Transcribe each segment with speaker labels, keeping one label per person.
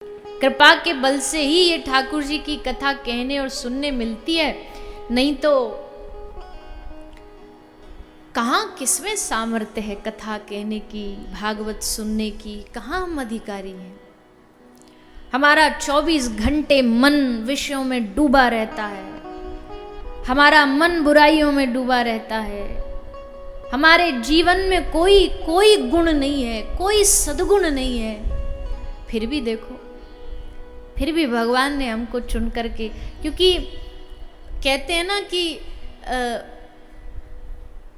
Speaker 1: कृपा के बल से ही ये ठाकुर जी की कथा कहने और सुनने मिलती है, नहीं तो कहाँ किसमें सामर्थ्य है कथा कहने की, भागवत सुनने की, कहाँ हम अधिकारी हैं। हमारा 24 घंटे मन विषयों में डूबा रहता है, हमारा मन बुराइयों में डूबा रहता है, हमारे जीवन में कोई गुण नहीं है, कोई सद्गुण नहीं है। फिर भी देखो, फिर भी भगवान ने हमको चुन करके, क्योंकि कहते हैं ना कि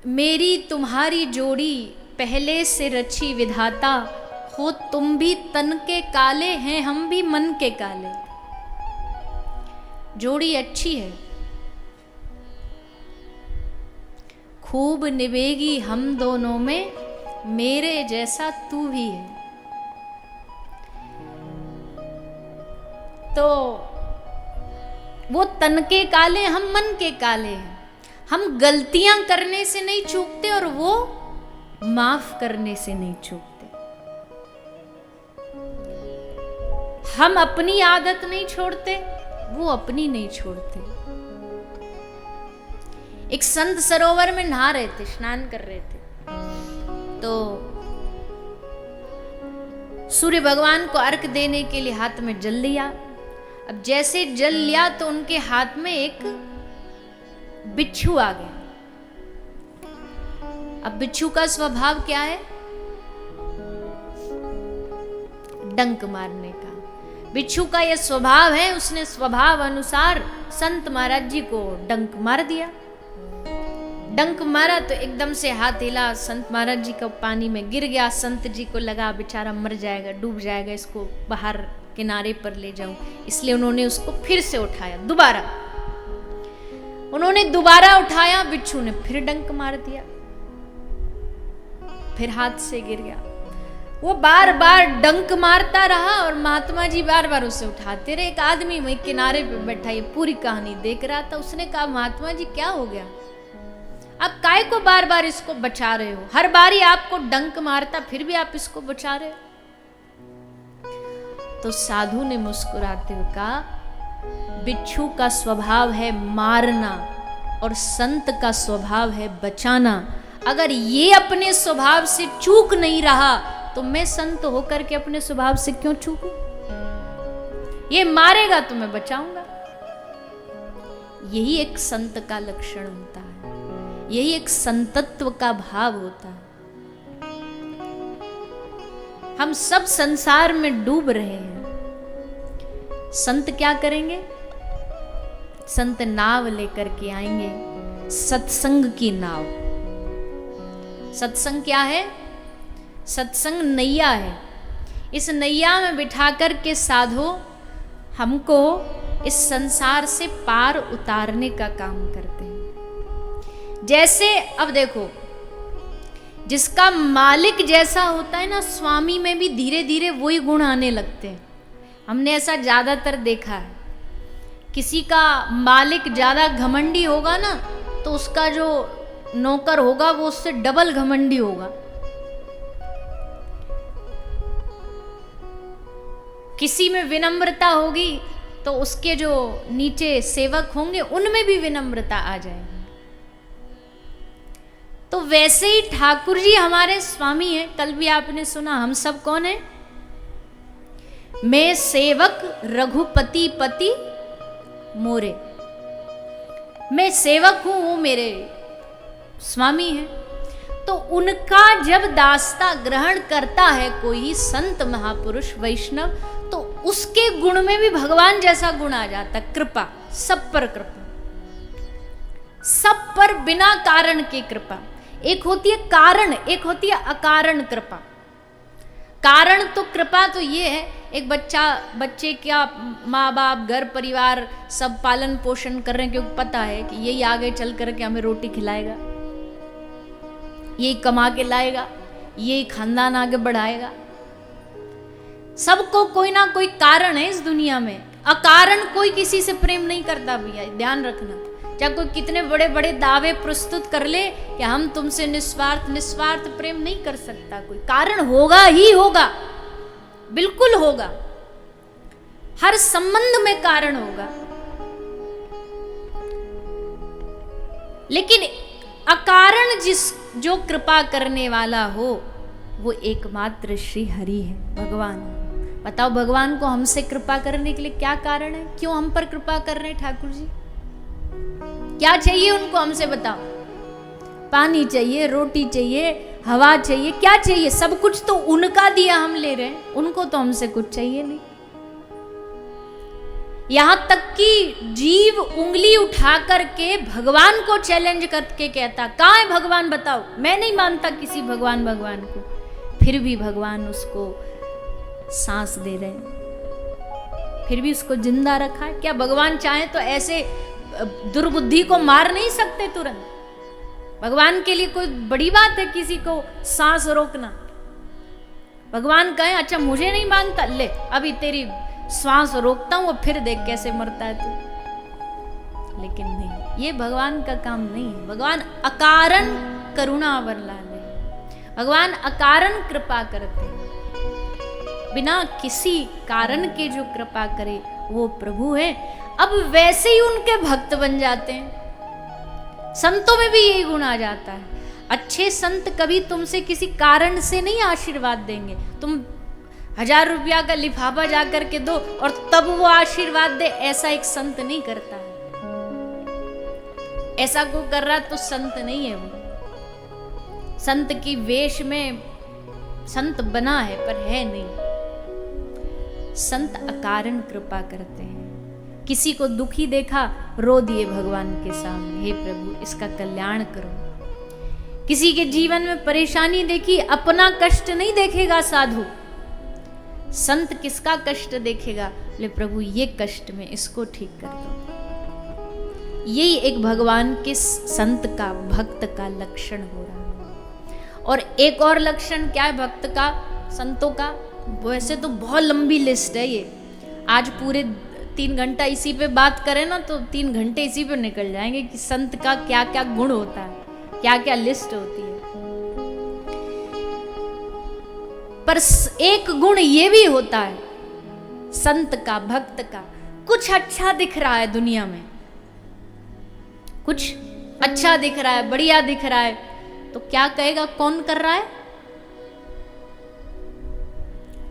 Speaker 1: मेरी तुम्हारी जोड़ी पहले से रची विधाता, हो तुम भी तन के काले हैं हम भी मन के काले। जोड़ी अच्छी है, खूब निभेगी हम दोनों में, मेरे जैसा तू भी है। तो वो तन के काले, हम मन के काले हैं। हम गलतियां करने से नहीं चूकते और वो माफ करने से नहीं चूकते। हम अपनी आदत नहीं छोड़ते, वो अपनी नहीं छोड़ते। एक संत सरोवर में नहा रहे थे, स्नान कर रहे थे, तो सूर्य भगवान को अर्घ देने के लिए हाथ में जल लिया। अब जैसे जल लिया तो उनके हाथ में एक बिच्छू आ गया। अब बिच्छू का स्वभाव क्या है? डंक मारने का। बिच्छू का यह स्वभाव है, उसने स्वभाव अनुसार संत महाराज जी को डंक मार दिया। डंक मारा तो एकदम से हाथ हिला, संत महाराज जी का पानी में गिर गया। संत जी को लगा बेचारा मर जाएगा, डूब जाएगा, इसको बाहर किनारे पर ले जाऊं, इसलिए उन्होंने उसको फिर से उठाया। उन्होंने दोबारा उठाया, बिच्छू ने फिर डंक मार दिया, फिर हाथ से गिर गया। वो बार बार डंक मारता रहा और महात्मा जी बार बार उसे उठाते रहे। एक आदमी वहीं किनारे पे बैठा ये पूरी कहानी देख रहा था। उसने कहा, महात्मा जी क्या हो गया, आप काय को बार बार इसको बचा रहे हो? हर बारी आपको डंक मारता, फिर भी आप इसको बचा रहे हो। तो साधु ने मुस्कुराते हुए कहा, बिच्छू का स्वभाव है मारना और संत का स्वभाव है बचाना। अगर ये अपने स्वभाव से चूक नहीं रहा तो मैं संत होकर के अपने स्वभाव से क्यों चूकूं? ये मारेगा तो मैं बचाऊंगा। यही एक संत का लक्षण होता है, यही एक संतत्व का भाव होता है। हम सब संसार में डूब रहे हैं, संत क्या करेंगे? संत नाव लेकर के आएंगे, सत्संग की नाव। सत्संग क्या है? सत्संग नैया है। इस नैया में बिठा कर के साधो हमको इस संसार से पार उतारने का काम करते हैं। जैसे अब देखो, जिसका मालिक जैसा होता है ना, स्वामी में भी धीरे धीरे वही गुण आने लगते हैं। हमने ऐसा ज्यादातर देखा है। किसी का मालिक ज्यादा घमंडी होगा ना, तो उसका जो नौकर होगा वो उससे डबल घमंडी होगा। किसी में विनम्रता होगी तो उसके जो नीचे सेवक होंगे उनमें भी विनम्रता आ जाएगी। तो वैसे ही ठाकुर जी हमारे स्वामी हैं। कल भी आपने सुना, हम सब कौन है? मैं सेवक रघुपति पति मोरे। मैं सेवक हूं, वो मेरे स्वामी हैं। तो उनका जब दास्ता ग्रहण करता है कोई संत महापुरुष वैष्णव, तो उसके गुण में भी भगवान जैसा गुण आ जाता है, कृपा। सब पर कृपा, सब पर बिना कारण की कृपा। एक होती है कारण, एक होती है अकारण कृपा। कारण तो कृपा तो ये है, एक बच्चे का माँ बाप घर परिवार सब पालन पोषण कर रहे हैं, क्योंकि पता है कि यही आगे चल करके हमें रोटी खिलाएगा, यही कमा के लाएगा, यही खानदान आगे बढ़ाएगा। सबको कोई ना कोई कारण है इस दुनिया में। अकारण कोई किसी से प्रेम नहीं करता भैया, ध्यान रखना। चाहे कोई कितने बड़े बड़े दावे प्रस्तुत कर ले कि हम तुमसे निस्वार्थ प्रेम नहीं कर सकता। कोई कारण होगा ही होगा, बिल्कुल होगा। हर संबंध में कारण होगा, लेकिन अकारण जो कृपा करने वाला हो वो एकमात्र श्री हरि है, भगवान। बताओ भगवान को हमसे कृपा करने के लिए क्या कारण है? क्यों हम पर कृपा कर रहे हैं ठाकुर जी? क्या चाहिए उनको हमसे बताओ? पानी चाहिए, रोटी चाहिए, हवा चाहिए, क्या चाहिए? सब कुछ तो उनका दिया हम ले रहे हैं, उनको तो हमसे कुछ चाहिए नहीं। यहां तक कि जीव उंगली उठा करके भगवान को चैलेंज करके कहता, कहां है भगवान बताओ? मैं नहीं मानता किसी भगवान को, फिर भी भगवान उसको सांस दे रहे हैं, फिर भी उसको जिंदा रखा है। क्या भगवान चाहे तो ऐसे दुर्बुद्धि को मार नहीं सकते तुरंत? भगवान के लिए कोई बड़ी बात है किसी को सांस रोकना? भगवान कहे अच्छा मुझे नहीं मानता, ले अभी तेरी श्वास रोकता हूं, फिर देख कैसे मरता है तू। लेकिन नहीं, ये भगवान का काम नहीं है। भगवान अकारण करुणा वरलाले, भगवान अकारण कृपा करते हैं, बिना किसी कारण के जो कृपा करे वो प्रभु है। अब वैसे ही उनके भक्त बन जाते हैं। संतों में भी यही गुण आ जाता है। अच्छे संत कभी तुमसे किसी कारण से नहीं आशीर्वाद देंगे। तुम 1000 रुपया का लिफाफा जा करके दो और तब वो आशीर्वाद दे, ऐसा एक संत नहीं करता है। ऐसा को कर रहा तो संत नहीं है वो। संत की वेश में संत बना है पर है नहीं। संत अकारण कृपा करते हैं। किसी को दुखी देखा, रो दिए भगवान के सामने, हे प्रभु इसका कल्याण करो। किसी के जीवन में परेशानी देखी, अपना कष्ट नहीं देखेगा साधु। संत किसका कष्ट देखेगा? बोले प्रभु ये कष्ट में इसको ठीक कर दो। यही एक भगवान के संत का, भक्त का लक्षण हो रहा है। और एक और लक्षण क्या है भक्त का, संतों का? वैसे तो बहुत लंबी लिस्ट है ये। आज पूरे 3 घंटा इसी पे बात करें ना तो 3 घंटे इसी पे निकल जाएंगे कि संत का क्या क्या गुण होता है, क्या क्या लिस्ट होती है। पर एक गुण ये भी होता है संत का, भक्त का, कुछ अच्छा दिख रहा है दुनिया में, कुछ अच्छा दिख रहा है, बढ़िया दिख रहा है, तो क्या कहेगा कौन कर रहा है?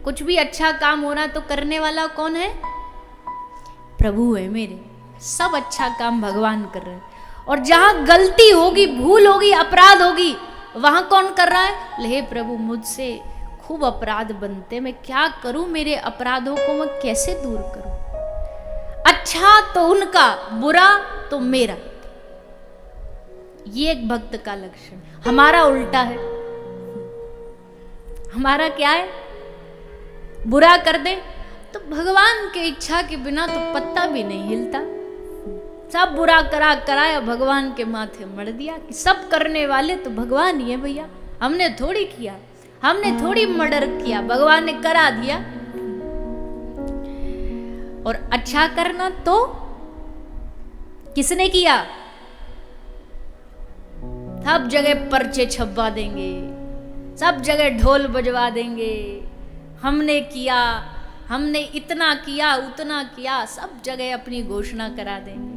Speaker 1: कुछ भी अच्छा काम हो रहा है तो करने वाला कौन है? प्रभु है मेरे। सब अच्छा काम भगवान कर रहे हैं। और जहां गलती होगी, भूल होगी, अपराध होगी, वहां कौन कर रहा है? हे प्रभु मुझसे खूब अपराध बनते, मैं क्या करूं? मेरे अपराधों को मैं कैसे दूर करूं? अच्छा तो उनका, बुरा तो मेरा। ये एक भक्त का लक्षण। हमारा उल्टा है। हमारा क्या है? बुरा कर दे तो भगवान की इच्छा के बिना तो पत्ता भी नहीं हिलता। सब बुरा कराया भगवान के माथे मर दिया कि सब करने वाले तो भगवान ही है भैया, हमने थोड़ी किया, हमने थोड़ी मर्डर किया, भगवान ने करा दिया। और अच्छा करना तो किसने किया? सब जगह पर्चे छपवा देंगे, सब जगह ढोल बजवा देंगे, हमने किया, हमने इतना किया, उतना किया, सब जगह अपनी घोषणा करा देंगे।